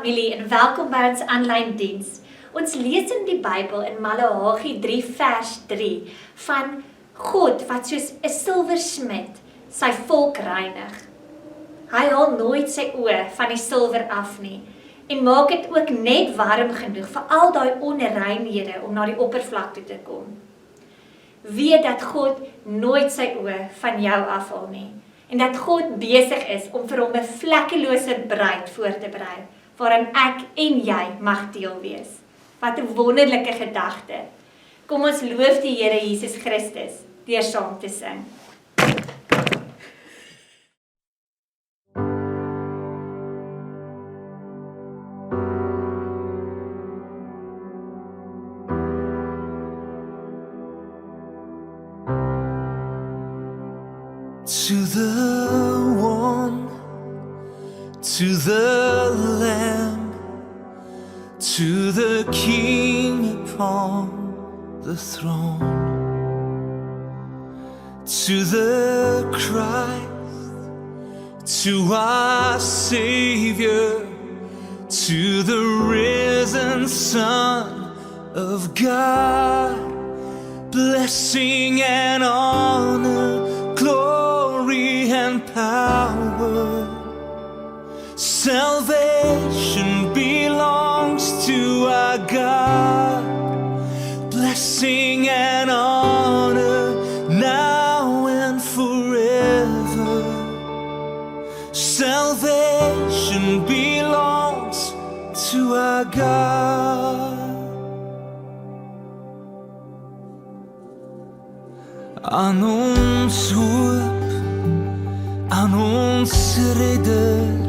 familie en welkom by ons aanlyn diens. Ons lees in die Bybel in Maleagi 3 vers 3 van God wat soos 'n silversmid sy volk reinig. Hy haal nooit sy oë van die silwer af nie en maak dit ook net warm genoeg vir al daai onreinhede om na die oppervlak toe te kom. Weet dat God nooit sy oë van jou afhaal nie en dat God besig is om vir hom 'n vlekkelose bruid voor te berei, waarin ek en jy mag deel wees. Wat 'n wonderlike gedagte. Kom ons loof die Here Jesus Christus deur saam te sing. To the one, to the Lamb, to the King upon the throne, to the Christ, to our Savior, to the risen Son of God, blessing and honor, glory and power. Salvation belongs to our God. Blessing and honor now and forever. Salvation belongs to our God. Aan ons hoop, aan ons redder,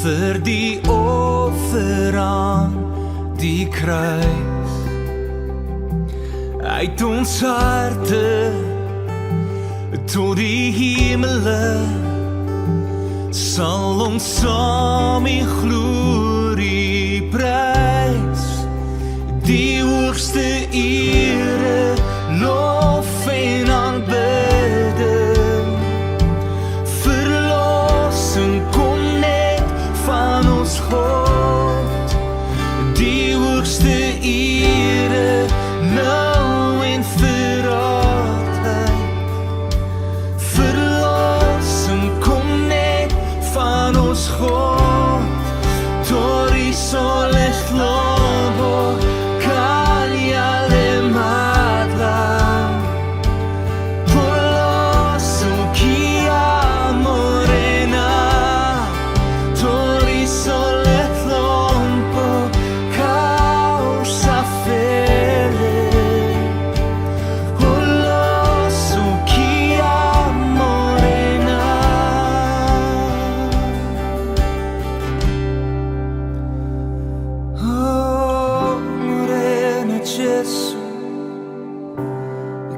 vir die offer aan die kruis. Uit ons harte tot die hemele sal ons saam die glorie prys. Die hoogste ere, lof en aanbidding. Verlossing kom net van ons God. Die hoogste ere, nou en vir altyd. Verlossing kom net van ons God. Door die sol es lobo,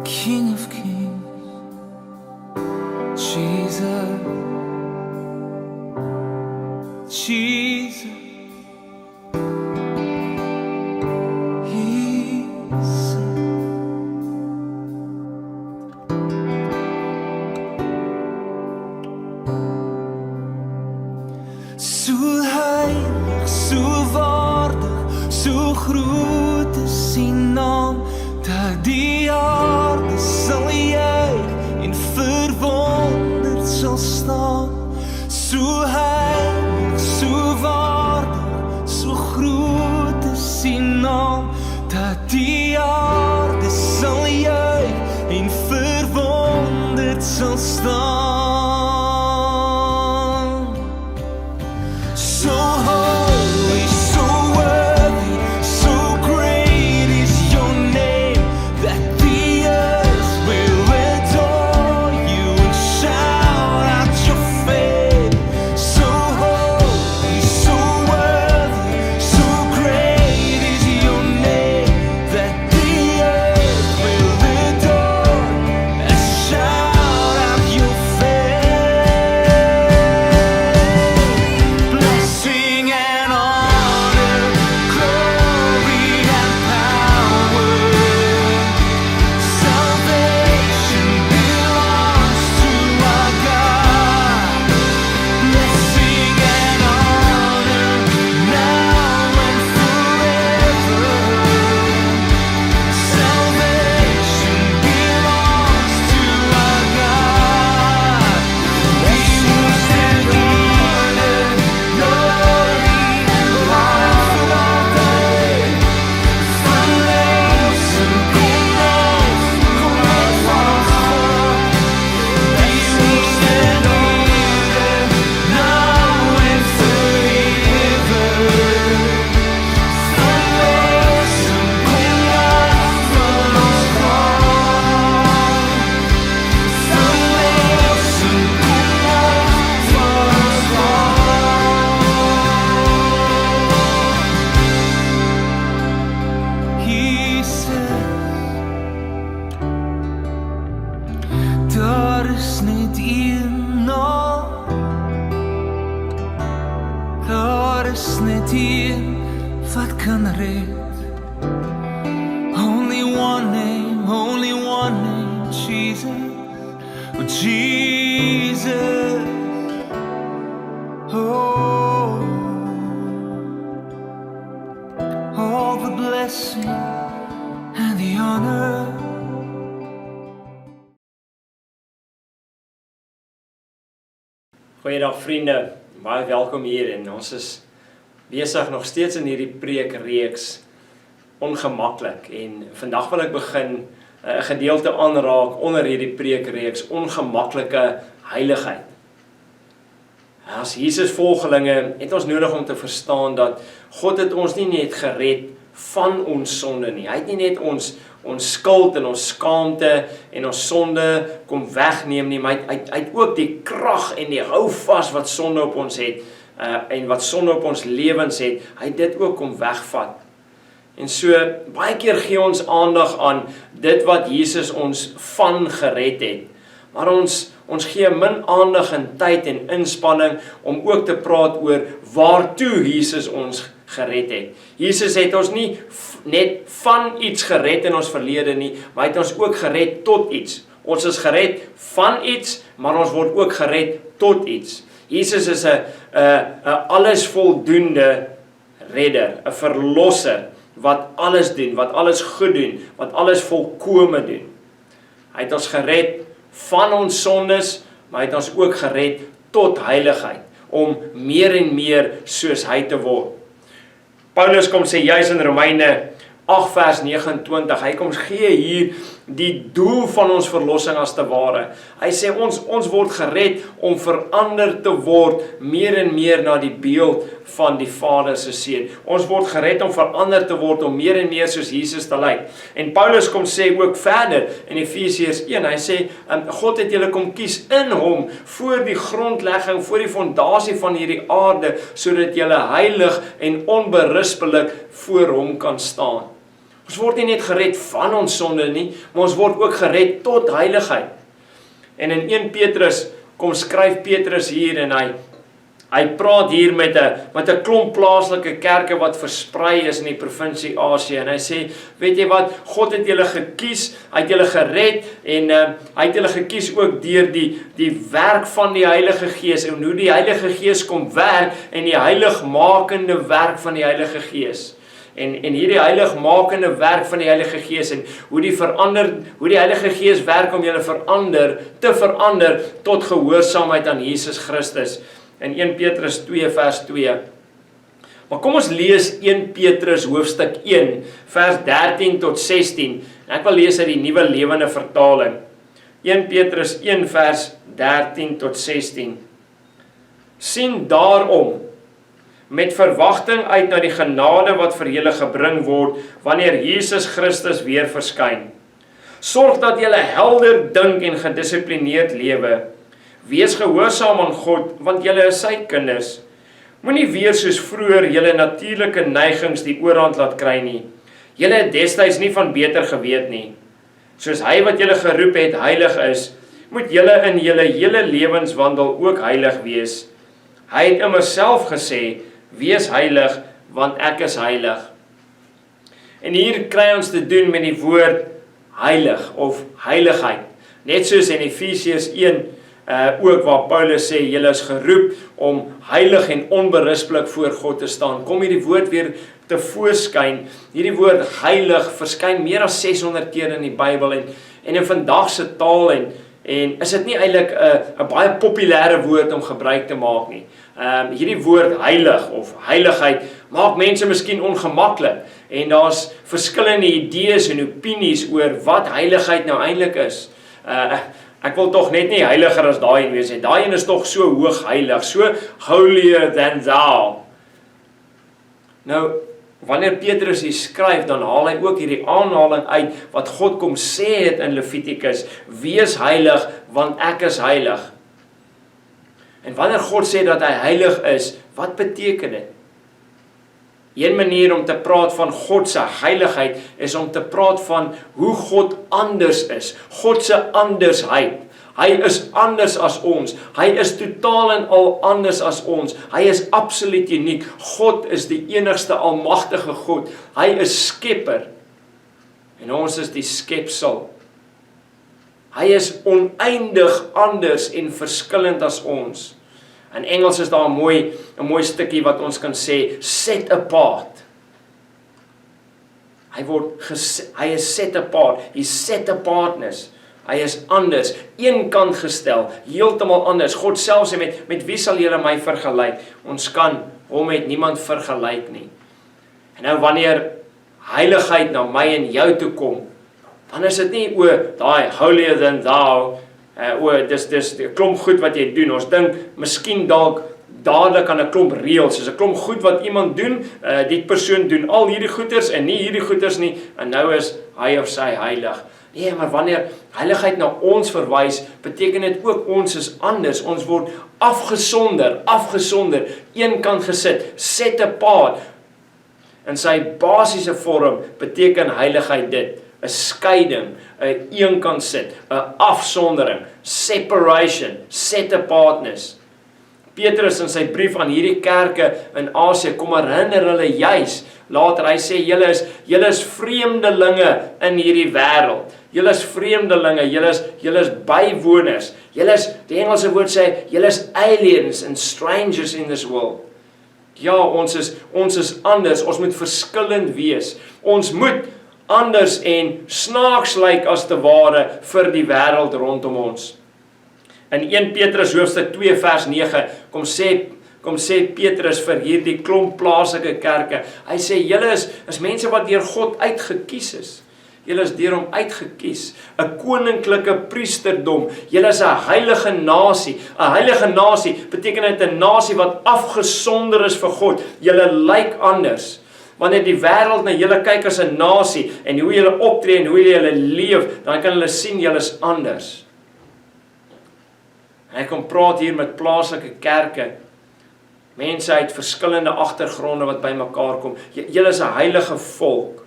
King of Kings, Jesus, Jesus, Jesus. So heilig, so waardig, so groot is die naam, dat die aarde sal juig en verwonderd sal staan. So heilig, so waardig, so groot is die naam, dat die aarde sal juig en verwonderd sal staan. So holy, so worthy, so great is your name, that the earth will adore you and shout out your fame. So holy, so worthy, so great is your name, that the wat kan red. Only one name, Jesus. Oh, Jesus. Oh, all the blessing and the honor. Goeiedag vriende, baie welkom hier en ons is besig nog steeds in hierdie preekreeks ongemaklik en vandag wil ek begin 'n gedeelte aanraak onder hierdie preekreeks ongemaklike heiligheid. As Jesus volgelinge het ons nodig om te verstaan dat God het ons nie net gered van ons sonde nie. Hy het nie net ons skuld en ons skaamte en ons sonde kom wegneem nie, maar hy het ook die krag en die houvas wat sonde op ons het en wat sonde op ons lewens het, hy het dit ook kom wegvat. En so, baie keer gee ons aandag aan dit wat Jesus ons van gered het, maar ons gee min aandag en tyd en inspanning om ook te praat oor waartoe Jesus ons gered het. Jesus het ons nie net van iets gered in ons verlede nie, maar hy het ons ook gered tot iets. Ons is gered van iets, maar ons word ook gered tot iets. Jesus is 'n alles voldoende redder, 'n verlosser wat alles doen, wat alles goed doen, wat alles volkome doen. Hy het ons gered van ons sondes, maar hy het ons ook gered tot heiligheid, om meer en meer soos hy te word. Paulus kom sê juis in Romeine 8 vers 29, hy kom gee hier die doel van ons verlossing as te ware. Hy sê ons word gered om verander te word meer en meer na die beeld van die Vader se seun. Ons word gered om verander te word om meer en meer soos Jesus te lyk. En Paulus kom sê ook verder in Efesiërs 1, hy sê God het julle kom kies in hom voor die grondlegging, voor die fondasie van hierdie aarde, sodat julle heilig en onberispelik voor hom kan staan. Ons word nie net gered van ons sonde nie, maar ons word ook gered tot heiligheid. En in 1 Petrus kom skryf Petrus hier en hy praat hier met 'n klomp plaaslike kerke wat versprei is in die provinsie Asië en hy sê, weet jy wat, God het julle gekies, hy het julle gered en hy het julle gekies ook deur die werk van die Heilige Gees en hoe die Heilige Gees kom werk en die heiligmakende werk van die Heilige Gees. En hierdie heiligmakende werk van die Heilige Gees en hoe die Heilige Gees werk om julle te verander tot gehoorsaamheid aan Jesus Christus. In 1 Petrus 2 vers 2. Maar kom ons lees 1 Petrus hoofstuk 1 vers 13 tot 16. En ek wil lees uit die Nuwe Lewende Vertaling. 1 Petrus 1 vers 13 tot 16. Sien daarom met verwagting uit na die genade wat vir julle gebring word wanneer Jesus Christus weer verskyn. Sorg dat julle helder dink en gedissiplineerd lewe. Wees gehoorsaam aan God, want julle is sy kinders. Moenie weer soos vroeër julle natuurlike neigings die oorhand laat kry nie. Julle het destyds nie van beter geweet nie. Soos hy wat julle geroep het heilig is, moet julle in julle hele lewenswandel ook heilig wees. Hy het immer self gesê, wees heilig, want ek is heilig. En hier kry ons te doen met die woord heilig of heiligheid. Net soos in Efesiërs 1 ook waar Paulus sê, julle is geroep om heilig en onberispelik voor God te staan. Kom hierdie woord weer te voorskyn. Hierdie woord heilig verskyn meer as 600 keer in die Bybel en in vandag se taal en is dit nie eintlik 'n baie populêre woord om gebruik te maak nie. Hierdie woord heilig of heiligheid maak mense miskien ongemaklik en daar's verskillende idees en opinies oor wat heiligheid nou eintlik is. Ek wil tog net nie heiliger as daai een wees nie. Daai een is tog so hoog heilig, so holier than thou. Nou, wanneer Petrus hier skryf, dan haal hy ook hierdie aanhaling uit wat God kom sê het in Levitikus, wees heilig, want ek is heilig. En wanneer God sê dat hy heilig is, wat beteken dit? Een manier om te praat van God se heiligheid is om te praat van hoe God anders is, God se andersheid. Hy is anders as ons. Hy is totaal en al anders as ons. Hy is absoluut uniek. God is die enigste almagtige God. Hy is skepper. En ons is die skepsel. Hy is oneindig anders en verskillend as ons. In Engels is daar 'n mooi stukkie wat ons kan sê, set apart. Hy is set apart. He's set apartness. Hy is anders, eenkant gestel, heeltemal anders. God self sê met wie sal julle my vergelyk? Ons kan hom met niemand vergelyk nie. En nou wanneer heiligheid na my en jou toe kom, dan is dit nie daai holier than thou, dis 'n klomp goed wat jy doen. Ons dink miskien dalk dadelik aan 'n klomp reëls, soos 'n klomp goed wat iemand doen, die persoon doen al hierdie goeders en nie hierdie goeders nie, en nou is hy of sy heilig. Nee, maar wanneer heiligheid na ons verwys, beteken dit ook ons is anders. Ons word afgesonder, eenkant gesit, set apart. In sy basiese vorm beteken heiligheid dit, 'n skeiding, 'n eenkant sit, 'n afsondering, separation, set apartness. Petrus in sy brief aan hierdie kerke in Asië kom herinner hulle juis later. Hy sê julle is vreemdelinge in hierdie wêreld. Julle is vreemdelinge, julle is bywoners. Die Engelse woord sê julle is aliens and strangers in this world. Ja, ons is anders. Ons moet verskillend wees. Ons moet anders en snaaks lyk as te ware vir die wêreld rondom ons. In 1 Petrus hoofstuk 2 vers 9 kom sê Petrus vir hierdie klomp plaaslike kerke. Hy sê julle is mense wat deur God uitgekies is. Julle is deur hom uitgekies, 'n koninklike priesterdom. Julle is 'n heilige nasie. 'n Heilige nasie beteken dit 'n nasie wat afgesonder is vir God. Julle lyk anders. Wanneer die wêreld na julle kyk as 'n nasie en hoe julle optree en hoe julle leef, dan kan hulle sien julle is anders. En hy kom praat hier met plaaslike kerke, mense uit verskillende agtergronde wat bymekaar kom. Julle is 'n heilige volk,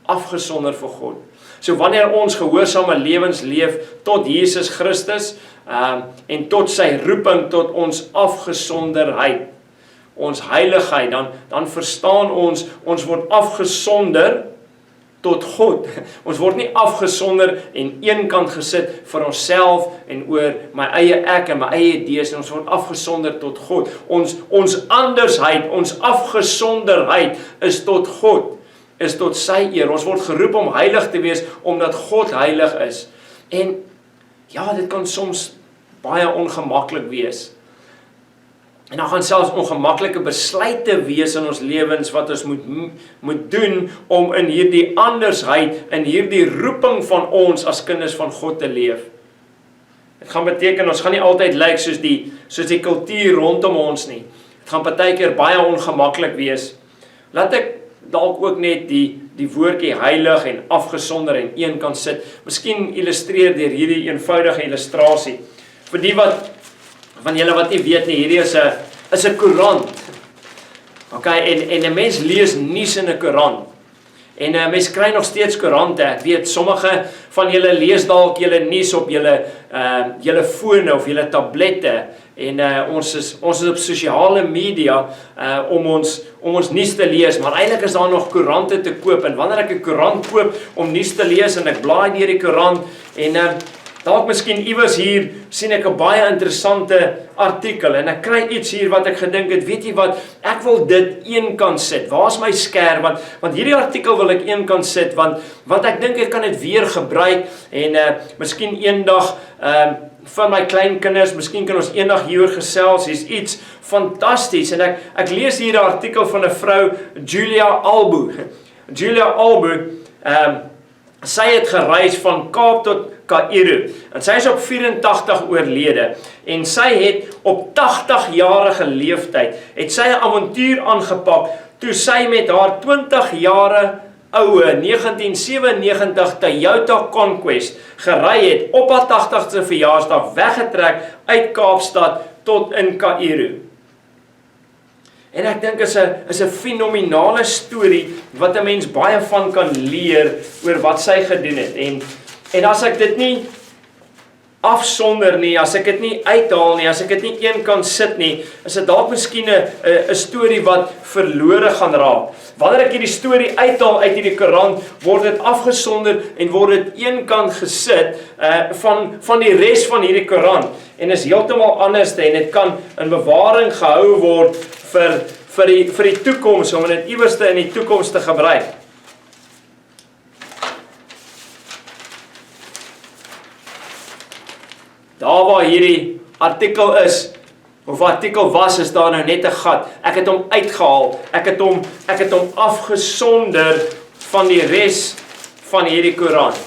afgesonder vir God. So wanneer ons gehoorsame lewens leef tot Jesus Christus en tot sy roeping tot ons afgesonderheid, ons heiligheid, dan verstaan ons word afgesonder tot God. Ons word nie afgesonder en eenkant gesit vir onsself en oor my eie ek en my eie idees, en ons word afgesonder tot God. Ons andersheid, ons afgesonderheid is tot God, is tot sy eer. Ons word geroep om heilig te wees, omdat God heilig is. En ja, dit kan soms baie ongemaklik wees. En dan gaan selfs ongemaklike besluite wees in ons lewens wat ons moet doen om in hierdie andersheid, in hierdie roeping van ons as kinders van God te leef. Dit gaan beteken, ons gaan nie altyd lyk soos die kultuur rondom ons nie. Dit gaan partykeer baie ongemaklik wees. Laat ek dalk ook net die woordjie heilig en afgesonder en een kan sit. Miskien illustreer deur hierdie eenvoudige illustrasie. Vir die van julle wat nie weet nie, hierdie is 'n koerant. Okay, en 'n mens lees nuus in 'n koerant. En 'n mens kry nog steeds koerante. Ek weet sommige van julle lees dalk julle nuus op julle fone of julle tablette. En ons is op sosiale media om ons nuus te lees, maar eintlik is daar nog koerante te koop. En wanneer ek 'n koerant koop om nuus te lees en ek blaai deur die koerant en dalk miskien iewers hier sien ek 'n baie interessante artikel en ek kry iets hier wat ek gedink het, weet jy wat, ek wil dit eenkant sit. Waar's my skerm? Want hierdie artikel wil ek eenkant sit want ek dink ek kan dit weer gebruik en miskien eendag van my kleinkinders, miskien kan ons eendag hieroor gesels. Hier's iets fantasties en ek lees hier 'n artikel van 'n vrou, Julia Albu. Julia Albu, sy het gereis van Kaap tot Kaïro en sy is op 84 oorlede en sy het op 80-jarige leeftyd het sy 'n avontuur aangepak toe sy met haar 20 jare oue 1997 Toyota Conquest gery het op haar 80ste verjaarsdag weggetrek uit Kaapstad tot in Kaïro. En ek dink is 'n fenominale storie wat 'n mens baie van kan leer oor wat sy gedoen het. En as ek dit nie afsonder nie, as ek dit nie uithaal nie, as ek dit nie eenkant sit nie, is dit dalk miskien 'n storie wat verlore gaan raak. Wanneer ek hierdie storie uithaal uit hierdie koerant, word dit afgesonder en word dit eenkant gesit van die res van hierdie koerant. En is heeltemal anders en dit kan in bewaring gehou word vir die toekoms, om dit iewerste in die toekoms te gebruik. Daar waar hierdie artikel is, of artikel was, is daar nou net 'n gat. Ek het hom uitgehaal, ek het hom afgesonder van die res van hierdie koerant.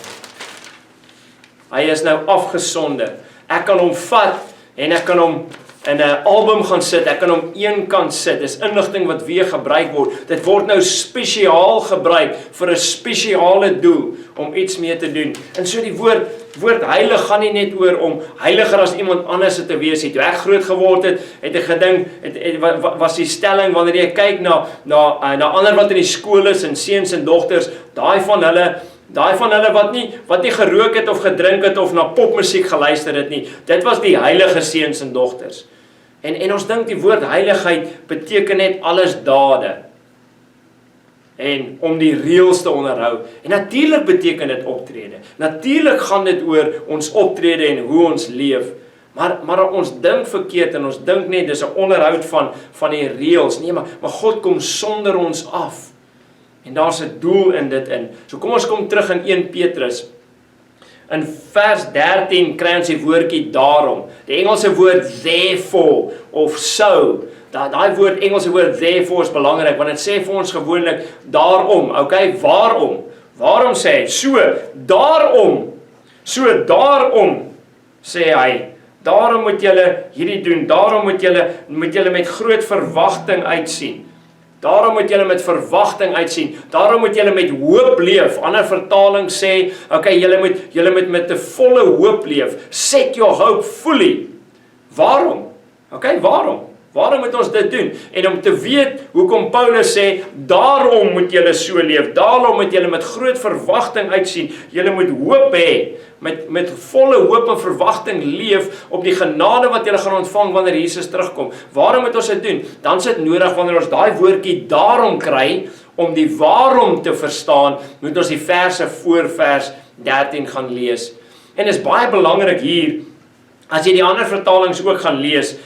Hy is nou afgesonder. Ek kan hom vat en ek kan hom in 'n album gaan sit, ek kan hom eenkant sit. Dis inligting wat weer gebruik word. Dit word nou spesiaal gebruik vir 'n spesiale doel om iets mee te doen. En so die woord heilig gaan nie net oor om heiliger as iemand anders te wees nie. Toe ek groot geword het ek gedink, was die stelling wanneer jy kyk na ander wat in die skool is en seuns en dogters, daai van hulle wat nie gerook het of gedrink het of na popmusiek geluister het nie. Dit was die heilige seuns en dogters. En ons dink die woord heiligheid beteken net alles dade. En om die reëls te onderhou. En natuurlik beteken dit optrede. Natuurlik gaan dit oor ons optrede en hoe ons leef. Maar ons dink verkeerd en ons dink net dis 'n onderhoud van die reëls. Nee, maar God kom sonder ons af. En daar's 'n doel in dit in. So kom ons kom terug in 1 Petrus. In vers 13 kry ons die woordjie daarom. Die Engelse woord therefore of so. Daai Engelse woord therefore is belangrik, want dit sê vir ons gewoonlik daarom, okay, waarom? Waarom sê hy? Daarom sê hy, daarom moet julle hierdie doen, daarom moet julle met groot verwagting uitsien. Daarom moet julle met verwagting uitsien. Daarom moet julle met hoop leef. Ander vertaling sê, okay, julle moet met 'n volle hoop leef. Set your hope fully. Waarom? Okay, waarom? Waarom moet ons dit doen? En om te weet hoekom Paulus sê, daarom moet julle so leef. Daarom moet julle met groot verwagting uitsien. Julle moet hoop hê. Met volle hoop en verwagting leef op die genade wat julle gaan ontvang wanneer Jesus terugkom. Waarom moet ons dit doen? Dan is dit nodig wanneer ons daai woordjie daarom kry, om die waarom te verstaan, moet ons die verse voor vers 13 gaan lees. En is baie belangrik hier, as jy die ander vertalings ook gaan lees,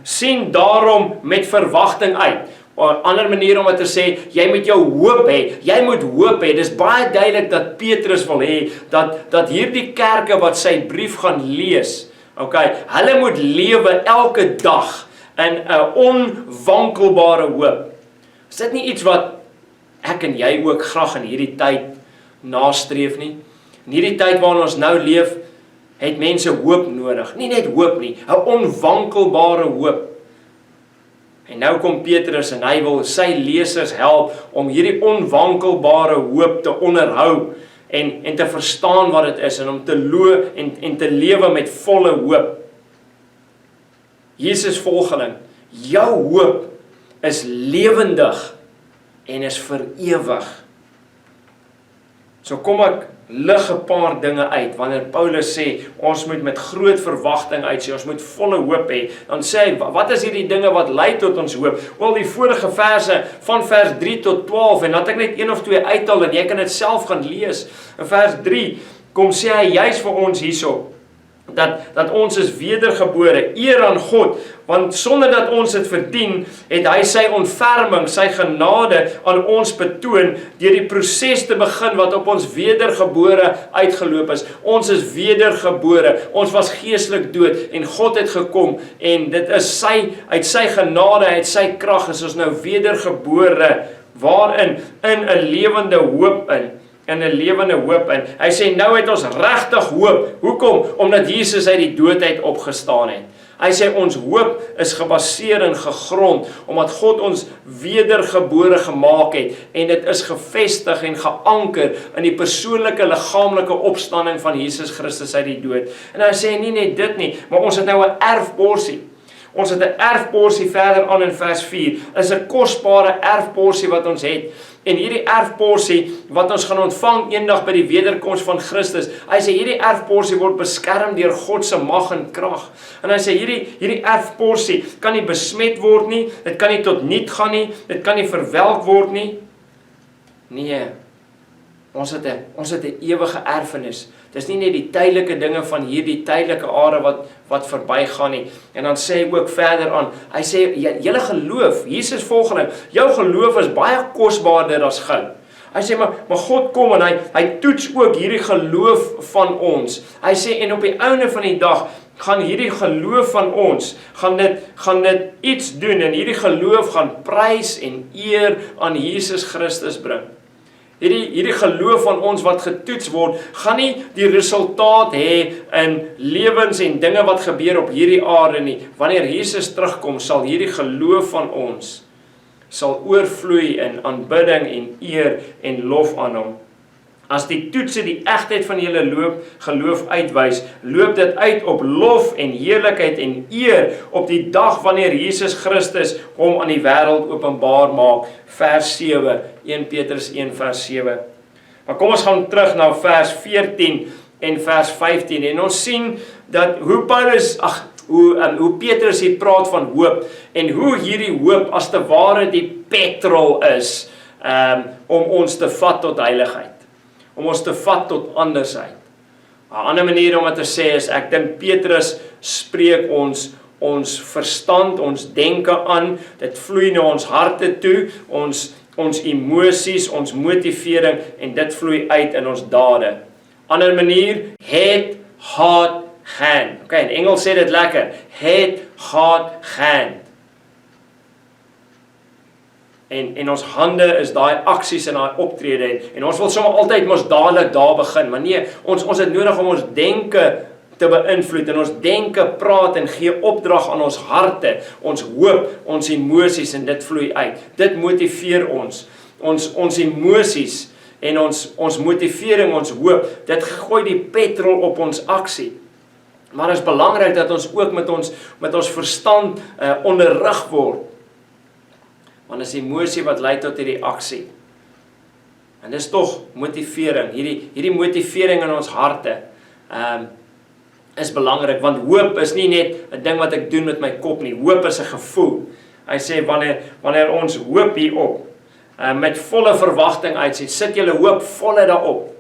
sien daarom met verwagting uit. 'n ander manier om dit te sê, jy moet jou hoop hê. Jy moet hoop hê. Dis baie duidelik dat Petrus wil hê dat hierdie kerke wat sy brief gaan lees, okay, hulle moet lewe elke dag in 'n onwankelbare hoop. Is dit nie iets wat ek en jy ook graag in hierdie tyd nastreef nie? In hierdie tyd waarin ons nou leef, het mense hoop nodig. Nie net hoop nie, 'n onwankelbare hoop. En nou kom Petrus en hy wil sy lesers help om hierdie onwankelbare hoop te onderhou en te verstaan wat dit is en om te en te lewe met volle hoop. Jesus volgeling, jou hoop is lewendig en is vir ewig. So kom ek lig 'n paar dinge uit, wanneer Paulus sê, ons moet met groot verwagting uitsien, ons moet volle hoop hê, dan sê hy, wat is hierdie dinge wat lei tot ons hoop? Wel, die vorige verse, van vers 3 tot 12, en laat ek net 1 of 2 uithaal, en jy kan dit self gaan lees. In vers 3, kom sê hy juist vir ons hierso, dat ons is wedergebore, eer aan God, want sonder dat ons dit verdien, het hy sy ontferming, sy genade aan ons betoon, deur die proses te begin wat op ons wedergebore uitgeloop is. Ons is wedergebore, ons was geestelik dood, en God het gekom, en dit is uit sy genade, uit sy krag, is ons nou wedergebore, waarin, in 'n lewende hoop in 'n lewende hoop in. Hy sê, nou het ons regtig hoop. Hoekom? Omdat Jesus uit die dood uit opgestaan het. Hy sê, ons hoop is gebaseer en gegrond, omdat God ons wedergebore gemaak het, en dit is gevestig en geanker in die persoonlike, liggaamlike opstanding van Jesus Christus uit die dood. En hy sê, nie net dit nie, maar ons het nou 'n erfporsie. Ons het 'n erfporsie verder aan in vers 4. Is 'n kosbare erfporsie wat ons het. En hierdie erfporsie wat ons gaan ontvang eendag by die wederkoms van Christus, hy sê hierdie erfporsie word beskerm deur God se mag en krag. En hy sê hierdie erfporsie kan nie besmet word nie, dit kan nie tot niet gaan nie, dit kan nie verwelk word nie. Nee, ons het 'n ewige erfenis. Dis nie net die tydelike dinge van hierdie tydelike are wat verbygaan nie. En dan sê hy ook verder aan, hy sê, julle geloof, Jesus volgeling, jou geloof is baie kosbaarder as goud. Hy sê, maar God kom en hy toets ook hierdie geloof van ons. Hy sê, en op die einde van die dag, gaan hierdie geloof van ons, gaan dit iets doen, en hierdie geloof gaan prys en eer aan Jesus Christus bring. Hierdie geloof van ons wat getoets word, gaan nie die resultaat hê in lewens en dinge wat gebeur op hierdie aarde nie. Wanneer Jesus terugkom, sal hierdie geloof van ons sal oorvloei in aanbidding en eer en lof aan hom. As die toetse die egtheid van julle geloof uitwys, loop dit uit op lof en heerlikheid en eer op die dag wanneer Jesus Christus hom aan die wêreld openbaar maak. Vers 7, 1 Petrus 1 vers 7. Maar kom ons gaan terug na vers 14 en vers 15 en ons sien dat hoe Petrus hier praat van hoop en hoe hierdie hoop as te ware die petrol is om ons te vat tot heiligheid. Om ons te vat tot andersheid. 'n ander manier om dit te sê is, ek dink Petrus spreek ons verstand, ons denke aan, dit vloei na ons harte toe, ons emosies, ons motivering, en dit vloei uit in ons dade. Ander manier, head, heart, hand. Okay, in Engels sê dit lekker, head, heart, hand. En ons hande is daai aksies en daai optrede en ons wil sommer altyd mos dadelik daar begin, maar nee, ons het nodig om ons denke te beïnvloed en ons denke praat en gee opdrag aan ons harte, ons hoop, ons emosies en dit vloei uit. Dit motiveer ons emosies en ons motivering, ons hoop, dit gooi die petrol op ons aksie. Maar dit is belangrik dat ons ook met ons verstand onderrig word. Want dit is emosie wat lei tot hierdie aksie. En dis tog motivering, hierdie motivering in ons harte is belangrik, want hoop is nie net 'n ding wat ek doen met my kop nie, hoop is 'n gevoel. Hy sê, wanneer ons hoop hierop, met volle verwagting uitsien, sit julle hoop volle daarop.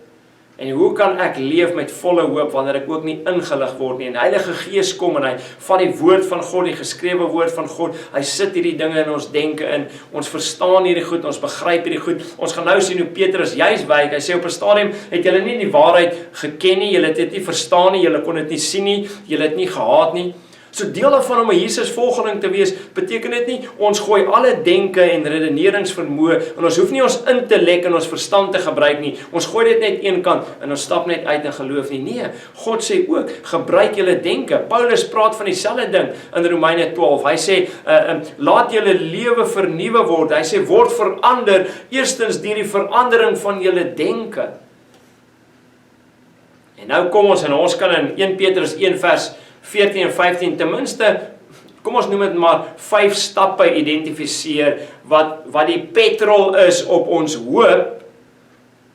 En hoe kan ek leef met volle hoop, wanneer ek ook nie ingelig word nie, en Heilige Gees kom en hy vat die woord van God, die geskrewe woord van God, hy sit hierdie dinge in ons denke in, ons verstaan hierdie goed, ons begryp hierdie goed, ons gaan nou sien hoe Petrus juist wyk, hy sê op 'n stadium, het julle nie die waarheid geken nie, julle het dit nie verstaan nie, julle kon dit nie sien nie, julle het nie gehaat nie. So deel daarvan om 'n Jesus volgeling te wees, beteken dit nie, ons gooi alle denke en redeneringsvermoë, en ons hoef nie ons intellek en ons verstand te gebruik nie, ons gooi dit net een kant, en ons stap net uit in geloof nie. Nee, God sê ook, gebruik julle denke. Paulus praat van dieselfde ding in Romeine 12, hy sê, laat julle lewe vernuwe word, hy sê, word verander, eerstens deur die verandering van julle denke. En nou kom ons, en ons kan in 1 Petrus 1 vers 14 en 15, ten minste, kom ons noem dit maar 5 stappe identifiseer, wat die petrol is op ons hoop,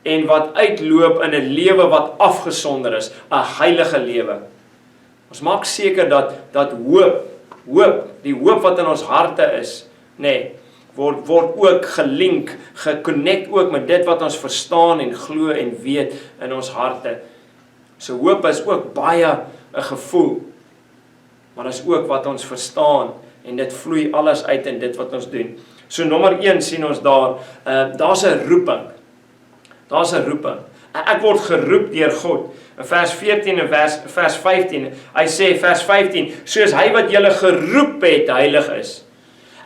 en wat uitloop in 'n lewe wat afgesonder is, 'n heilige lewe. Ons maak seker dat hoop, die hoop wat in ons harte is, word ook gelink, geconnect ook met dit wat ons verstaan en glo en weet in ons harte. So hoop is ook baie 'n gevoel, maar dit is ook wat ons verstaan, en dit vloei alles uit in dit wat ons doen. So nommer 1 sien ons daar's 'n roeping. Daar's 'n roeping. Ek word geroep deur God. In vers 14 en vers 15, hy sê vers 15, soos hy wat julle geroep het, heilig is.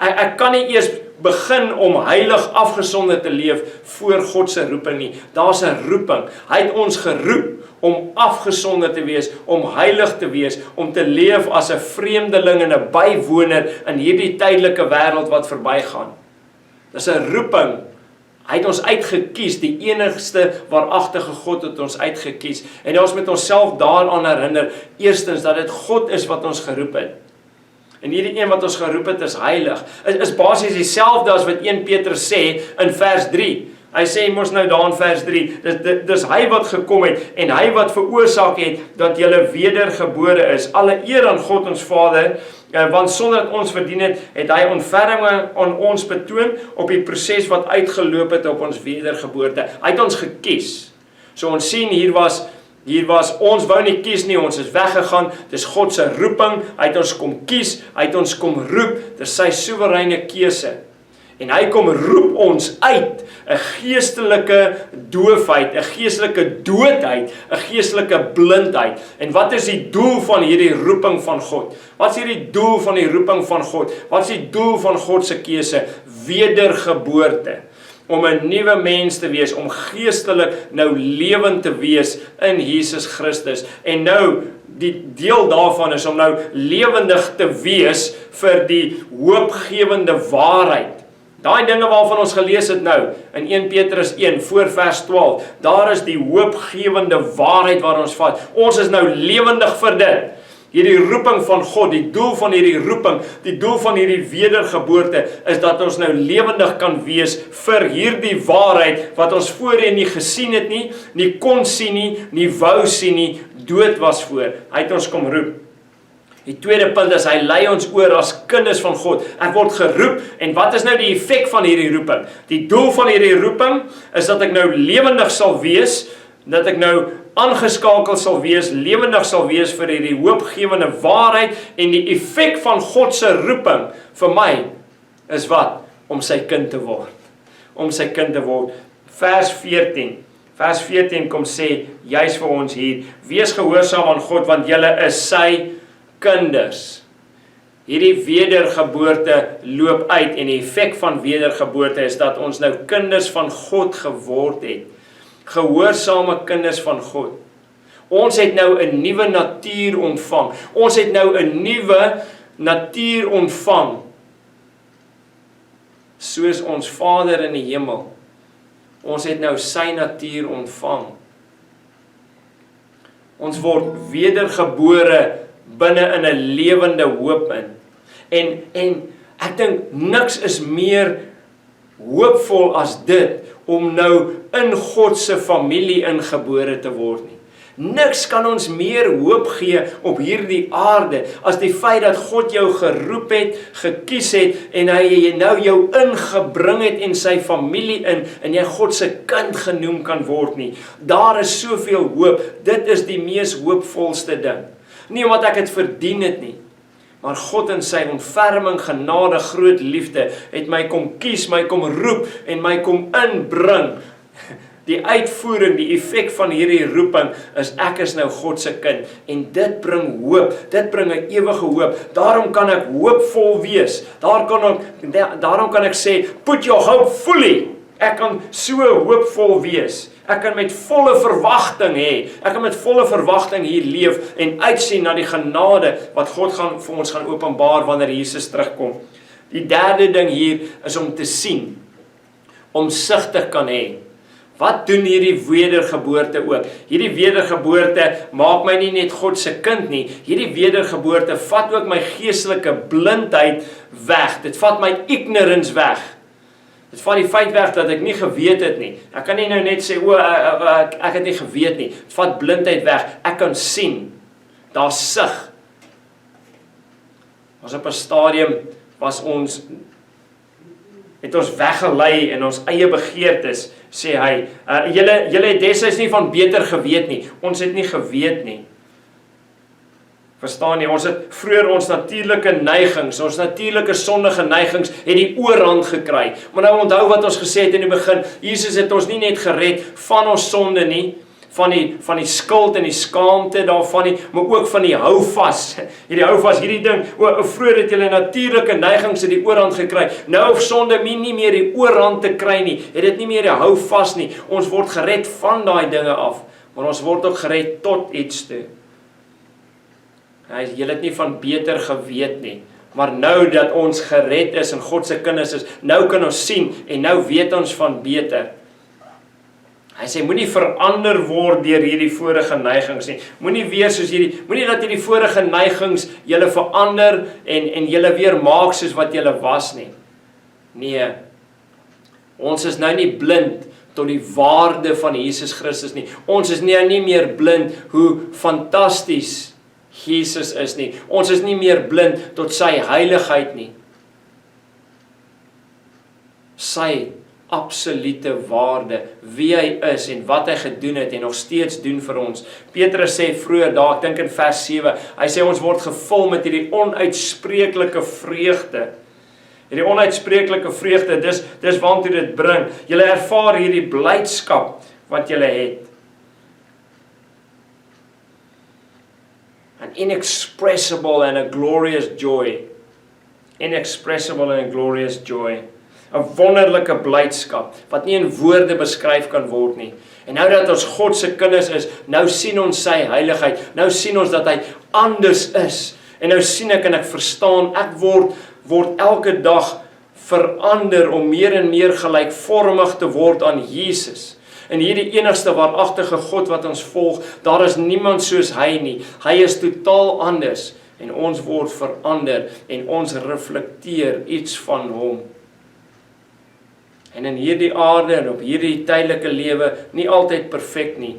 Ek kan nie eers begin om heilig afgesonder te leef voor God se roeping nie. Daar's 'n roeping. Hy het ons geroep om afgesonder te wees, om heilig te wees, om te leef as 'n vreemdeling en 'n bywoner in hierdie tydelike wêreld wat verbygaan. Dis 'n roeping. Hy het ons uitgekies, die enigste waaragtige God het ons uitgekies. En ons moet onsself daaraan herinner, eerstens dat dit God is wat ons geroep het. En hierdie een wat ons geroep het is heilig. Is basies dieselfde as wat 1 Petrus sê in vers 3. Hy sê mos nou daar in vers 3, dis hy wat gekom het en hy wat veroorsaak het dat julle wedergebore is. Alle eer aan God ons Vader, want sonder dat ons verdien het, het hy ontferming aan ons betoon op die proses wat uitgeloop het op ons wedergeboorte. Hy het ons gekies. So ons sien hier was ons wou nie kies nie, ons is weggegaan, dis God se roeping, hy het ons kom kies, hy het ons kom roep, dis sy soewereine keuse. En hy kom roep ons uit 'n geestelike doofheid, 'n geestelike doodheid, 'n geestelike blindheid. En wat is die doel van hierdie roeping van God? Wat is hierdie doel van die roeping van God? Wat is die doel van God se keuse? Wedergeboorte. Om 'n nuwe mens te wees, om geestelik nou lewend te wees in Jesus Christus. En nou, die deel daarvan is om nou lewendig te wees vir die hoopgewende waarheid. Daai dinge waarvan ons gelees het nou, in 1 Petrus 1, voor vers 12, daar is die hoopgewende waarheid waar ons vat. Ons is nou lewendig vir dit. Hierdie roeping van God, die doel van hierdie roeping, die doel van hierdie wedergeboorte, is dat ons nou lewendig kan wees vir hierdie waarheid, wat ons voorheen nie gesien het nie kon sien nie wou sien nie, dood was voor. Hy het ons kom roep. Die tweede punt is, hy lei ons oor as kinders van God. Ek word geroep, en wat is nou die effek van hierdie roeping? Die doel van hierdie roeping, is dat ek nou lewendig sal wees, dat ek nou aangeskakel sal wees, lewendig sal wees vir hierdie hoopgewende waarheid, en die effek van God se roeping, vir my, is wat? Om sy kind te word. Om sy kind te word. Vers 14 kom sê, juis vir ons hier, wees gehoorsaam aan God, want julle is sy kinders. Hierdie wedergeboorte loop uit, en die effek van wedergeboorte is dat ons nou kinders van God geword het. Gehoorsame kinders van God. Ons het nou 'n nuwe natuur ontvang. Ons het nou 'n nuwe natuur ontvang. Soos ons Vader in die hemel. Ons het nou sy natuur ontvang. Ons word wedergebore binne in 'n lewende hoop in. En ek dink niks is meer hoopvol as dit, om nou in God se familie ingebore te word nie. Niks kan ons meer hoop gee op hierdie aarde, as die feit dat God jou geroep het, gekies het, en hy nou jou ingebring het in sy familie in, en jy God se kind genoem kan word nie. Daar is soveel hoop, dit is die mees hoopvolste ding. Nie omdat ek het verdien het nie, maar God in sy ontferming, genade, groot liefde, het my kom kies, my kom roep, en my kom inbring. Die uitvoering, die effek van hierdie roeping, is ek is nou God se kind, en dit bring hoop, dit bring 'n ewige hoop. Daarom kan ek hoopvol wees, daarom kan ek sê, put your hope fully. Ek kan so hoopvol wees. Ek kan met volle verwagting hê. Ek kan met volle verwagting hier leef en uitsien na die genade wat God vir ons gaan openbaar wanneer Jesus terugkom. Die derde ding hier is om te sien, om sig te kan hê. Wat doen hierdie wedergeboorte ook? Hierdie wedergeboorte maak my nie net God se kind nie. Hierdie wedergeboorte vat ook my geestelike blindheid weg. Dit vat my ignorance weg. Dit vat die feit weg dat ek nie geweet het nie. Ek kan nie nou net sê, ek het nie geweet nie. Dit vat blindheid weg. Ek kan sien. Daar's sig. Ons op 'n stadium het ons weggelei in ons eie begeertes, sê hy. Julle het destyds nie van beter geweet nie. Ons het nie geweet nie. Verstaan jy, ons het vroeër ons natuurlike neigings, ons natuurlike sondige neigings, het die oorhand gekry. Maar nou onthou wat ons gesê het in die begin, Jesus het ons nie net gered van ons sonde nie, van die skuld en die skaamte daarvan nie, maar ook van die houvas. Hierdie ding, vroeër het julle natuurlike neigings het die oorhand gekry. Nou of sonde nie meer die oorhand te kry nie, het dit nie meer die houvas nie. Ons word gered van daai dinge af, maar ons word ook gered tot iets toe. Julle het nie van beter geweet nie, maar nou dat ons gered is en God se kinders is, nou kan ons sien en nou weet ons van beter. Hy sê, moenie verander word deur hierdie vorige neigings nie. Moenie weer soos moenie dat hierdie vorige neigings julle verander en julle weer maak soos wat julle was nie. Nee, ons is nou nie blind tot die waarde van Jesus Christus nie. Ons is nie meer blind hoe fantasties Jesus is nie. Ons is nie meer blind tot sy heiligheid nie. Sy absolute waarde, wie hy is en wat hy gedoen het en nog steeds doen vir ons. Petrus sê vroeër daar, ek dink in vers 7, hy sê ons word gevul met hierdie onuitspreeklike vreugde. Hierdie onuitspreeklike vreugde, dis waartoe dit bring. Julle ervaar hierdie blydskap wat julle het. An inexpressible and a glorious joy. Inexpressible and a glorious joy. 'n wonderlike blydskap wat nie in woorde beskryf kan word nie. En nou dat ons God se kinders is, nou sien ons sy heiligheid. Nou sien ons dat hy anders is. En nou sien ek en ek verstaan, ek word elke dag verander om meer en meer gelykvormig te word aan Jesus. En hierdie enigste waaragtige God wat ons volg, daar is niemand soos hy nie. Hy is totaal anders en ons word verander en ons reflekteer iets van hom. En in hierdie aarde en op hierdie tydelike lewe, nie altyd perfek nie,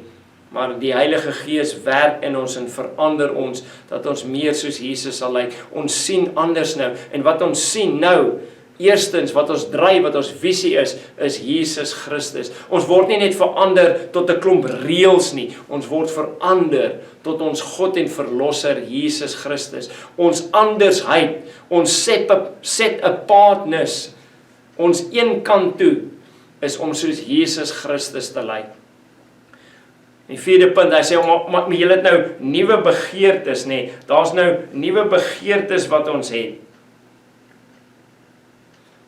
maar die Heilige Gees werk in ons en verander ons, dat ons meer soos Jesus sal lyk. Ons sien anders nou, en wat ons sien nou, eerstens, wat ons dryf, wat ons visie is Jesus Christus. Ons word nie net verander tot 'n klomp reëls nie, ons word verander tot ons God en Verlosser Jesus Christus. Ons andersheid, ons set apartness, ons een kant toe, is om soos Jesus Christus te lyk. Die vierde punt, hy sê, maar julle het nou nuwe begeertes, nee, daar's nou nuwe begeertes wat ons het.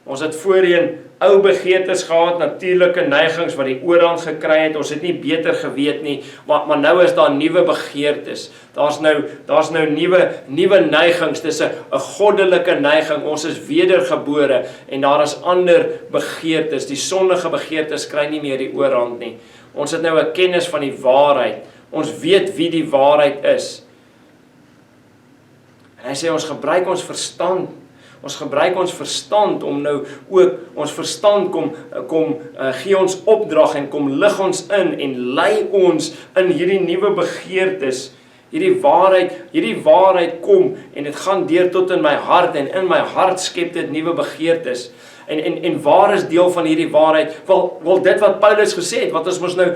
Ons het voorheen ou begeertes gehad, natuurlike neigings wat die oorhand gekry het, ons het nie beter geweet nie, maar nou is daar nuwe begeertes. Daar's nou nuwe neigings, dis 'n goddelike neiging, ons is wedergebore en daar is ander begeertes. Die sondige begeertes kry nie meer die oorhand nie. Ons het nou 'n kennis van die waarheid. Ons weet wie die waarheid is. En hy sê ons gebruik ons verstand. Ons gebruik ons verstand om nou ook, ons verstand kom gee ons opdrag en kom lig ons in en lei ons in hierdie nuwe begeertes. Hierdie waarheid kom en dit gaan deur tot in my hart en in my hart skep dit nuwe begeertes. En waar is deel van hierdie waarheid? Wel dit wat Paulus gesê het, wat ons mos nou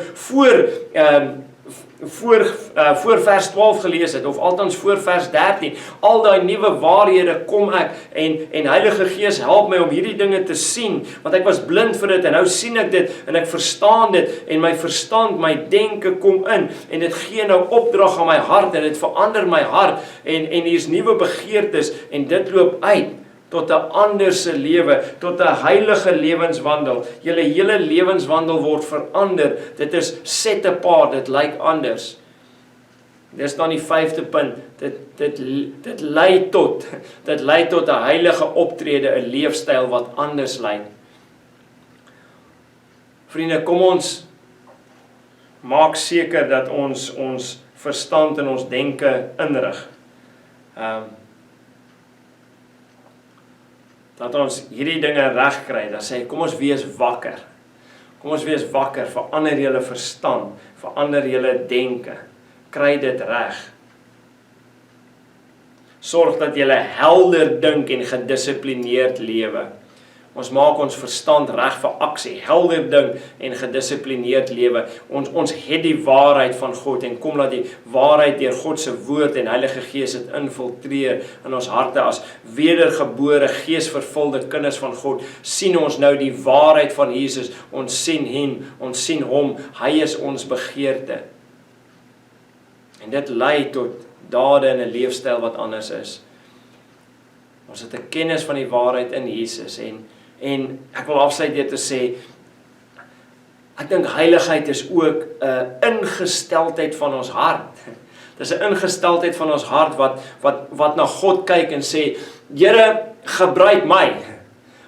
voor vers 12 gelees het, of althans voor vers 13, al daai nuwe waarhede kom ek, en Heilige Gees help my om hierdie dinge te sien, want ek was blind vir dit, en nou sien ek dit, en ek verstaan dit, en my verstand, my denke kom in, en dit gee nou opdrag aan my hart, en dit verander my hart, en hier's nuwe begeertes, en dit loop uit, tot 'n anderse lewe, tot 'n heilige lewenswandel. Julle hele lewenswandel word verander. Dit is set apart, dit lyk anders. Dis dan die 5de punt. Dit lei tot 'n heilige optrede, 'n leefstyl wat anders lyk. Vriende, kom ons maak seker dat ons verstand en ons denke inrig. Dat ons hierdie dinge reg kry, dan sê kom ons wees wakker. Kom ons wees wakker, verander julle verstand, verander julle denke, kry dit reg. Sorg dat julle helder dink en gedissiplineerd lewe. Ons maak ons verstand reg vir aksie, helder dink en gedissiplineerd lewe. Ons het die waarheid van God en kom laat die waarheid deur God se woord en Heilige Gees dit infiltreer in ons harte as wedergebore, geesvervulde kinders van God. Sien ons nou die waarheid van Jesus, ons sien hom, hy is ons begeerte. En dit lei tot dade en 'n leefstyl wat anders is. Ons het 'n kennis van die waarheid in Jesus en ek wil afsluit deur te sê, ek dink heiligheid is ook 'n ingesteldheid van ons hart. Dis 'n ingesteldheid van ons hart wat na God kyk en sê, Here, gebruik my.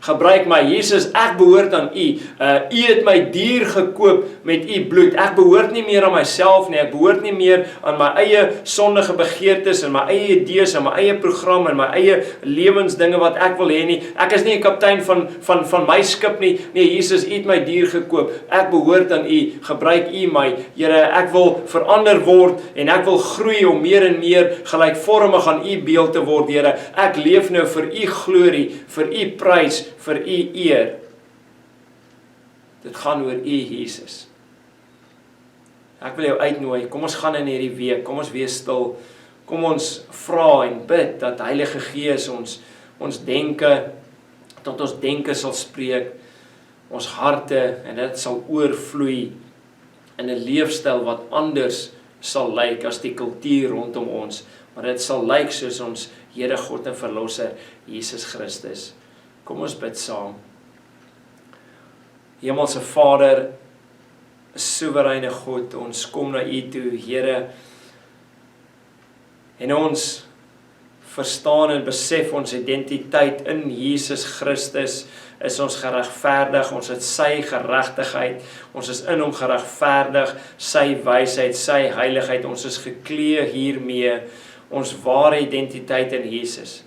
Gebruik my, Jesus, ek behoort aan U. U het my duur gekoop met U bloed. Ek behoort nie meer aan myself nie, ek behoort nie meer aan my eie sondige begeertes en my eie idees en my eie program en my eie lewensdinge wat ek wil hê nie. Ek is nie 'n kaptein van my skip nie. Nee, Jesus, U het my duur gekoop. Ek behoort aan U. Gebruik U my. Here, ek wil verander word en ek wil groei om meer en meer gelykvormig aan U beeld te word, Here. Ek leef nou vir U glorie, vir U prys, vir U eer. Dit gaan oor U, Jesus. Ek wil jou uitnooi, kom ons gaan in hierdie week, kom ons wees stil, kom ons vra en bid dat Heilige Gees ons denke, tot ons denke sal spreek, ons harte, en dit sal oorvloei in 'n leefstyl wat anders sal lyk as die kultuur rondom ons, maar dit sal lyk soos ons Here God en Verlosser, Jesus Christus. Kom ons bid saam. Hemelse Vader, soewereine God, ons kom na U toe, Here, en ons verstaan en besef ons identiteit in Jesus Christus, is ons geregverdig, ons het sy geregtigheid, ons is in hom geregverdig, sy wysheid, sy heiligheid, ons is geklee hiermee, ons ware identiteit in Jesus.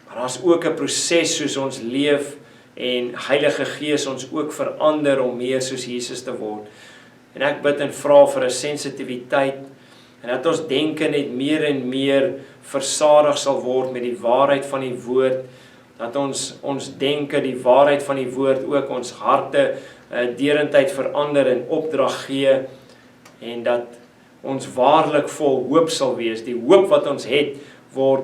Maar daar is ook 'n proses soos ons leef, en Heilige Gees ons ook verander om meer soos Jesus te word. En ek bid en vra vir 'n sensitiwiteit, en dat ons denke net meer en meer versadig sal word met die waarheid van die woord, dat ons denke die waarheid van die woord ook ons harte deurentyd verander en opdrag gee, en dat ons waarlik vol hoop sal wees. Die hoop wat ons het, word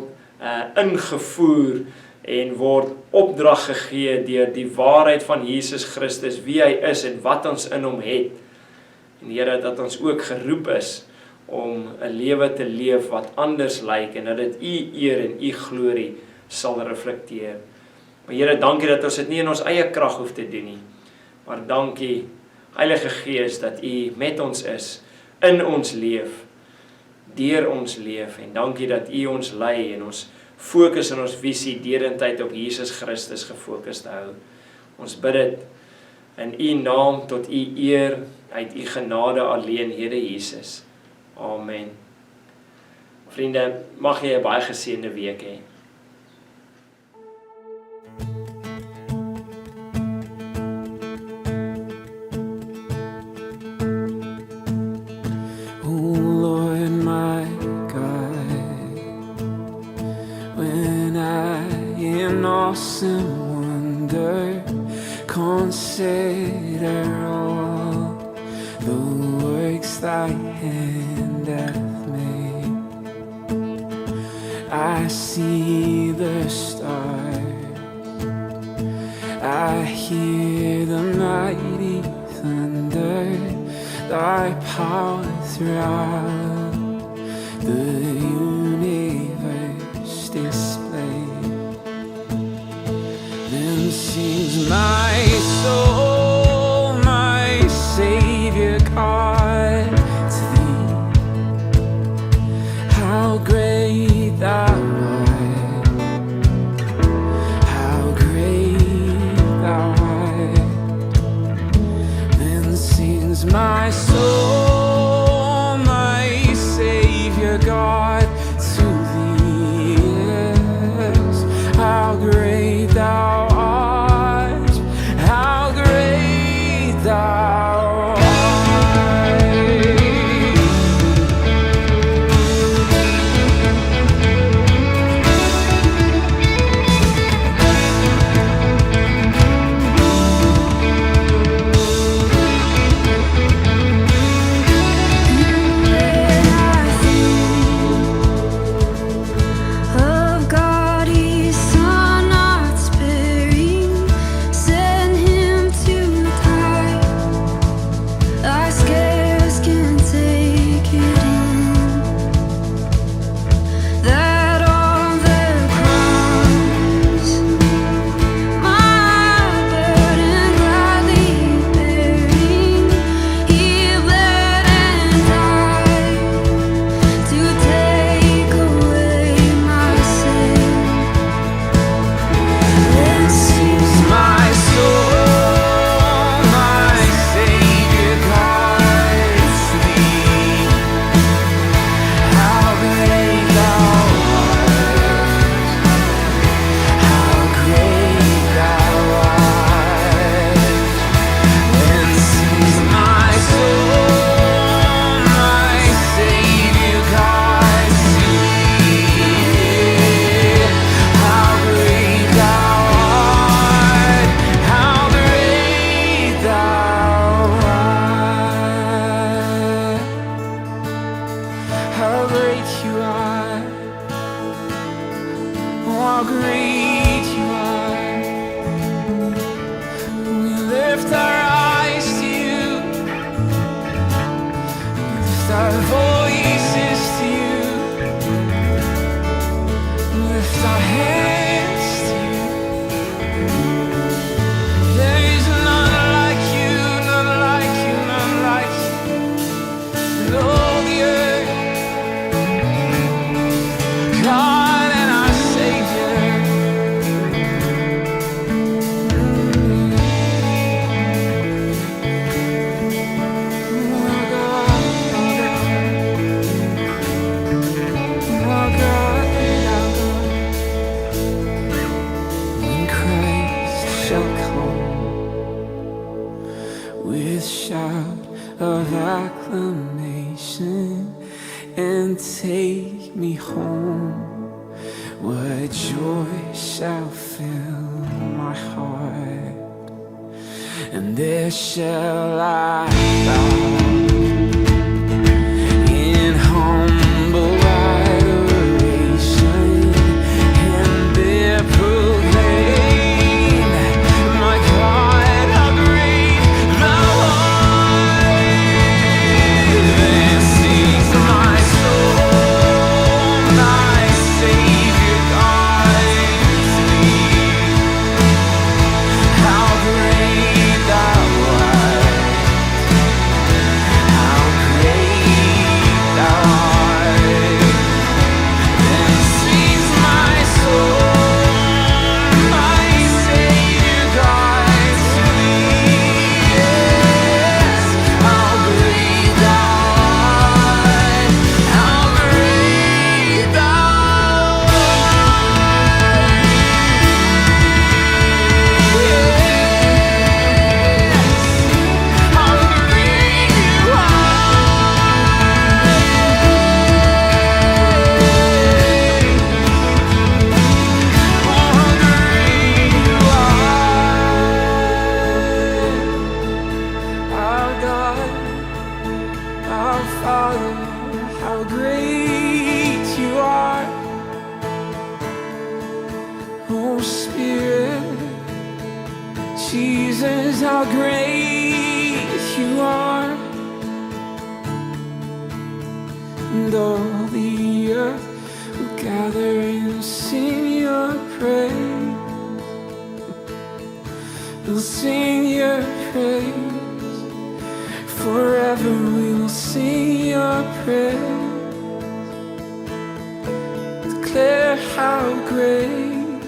ingevoer en word opdrag gegee deur die waarheid van Jesus Christus, wie hy is en wat ons in hom het. En Here, dat ons ook geroep is om 'n lewe te leef wat anders lyk, en dat dit U eer en U glorie sal reflekteer. Maar Here, dankie dat ons dit nie in ons eie krag hoef te doen nie, maar dankie, Heilige Gees, dat U met ons is, in ons leef, deur ons leef, en dankie dat U ons lei en ons fokus en ons visie deurentyd op Jesus Christus gefokus te hou. Ons bid dit in U naam tot U eer, uit U genade alleen, Here Jesus. Amen. Vriende, mag jy 'n baie geseënde week hê. Awesome wonder, consider all the works thy hand hath made. I see the stars, I hear the mighty thunder, thy power throughout the universe displayed. Then sings my soul, my Savior God, to thee. How great thou art, how great thou art. Then sings my soul, my Savior God, to thee. Yes, how great thou art. our voices to you, lift our hands to you. There is none like you, none like you, none like you in all the earth. God and our Savior. With shout of acclamation and take me home, what joy shall fill my heart, and there shall I bow in humble adoration and there proclaim, my God, how great thou art. Then sings my soul, my Savior God to thee. How great thou art, how great thou art. Then sings my soul, my Savior God to thee. Yes, how great thou art, how great thou art. Yes, how great you Our God, our Father, how great you are. Oh Spirit, Jesus, how great you are. And all the earth will gather and sing your praise. We'll sing your praise. Forever we will sing your praise. Declare how great,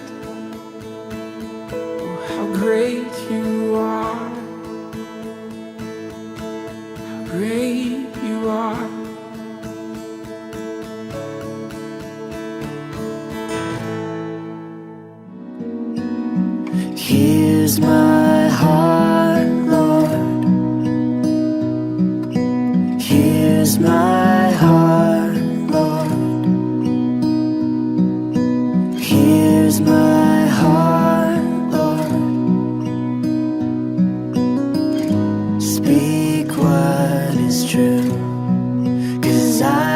oh how great you are. How great you are. Here's my heart, Lord. Here's my heart, Lord. Here's my heart, Lord. Speak what is true, 'cause I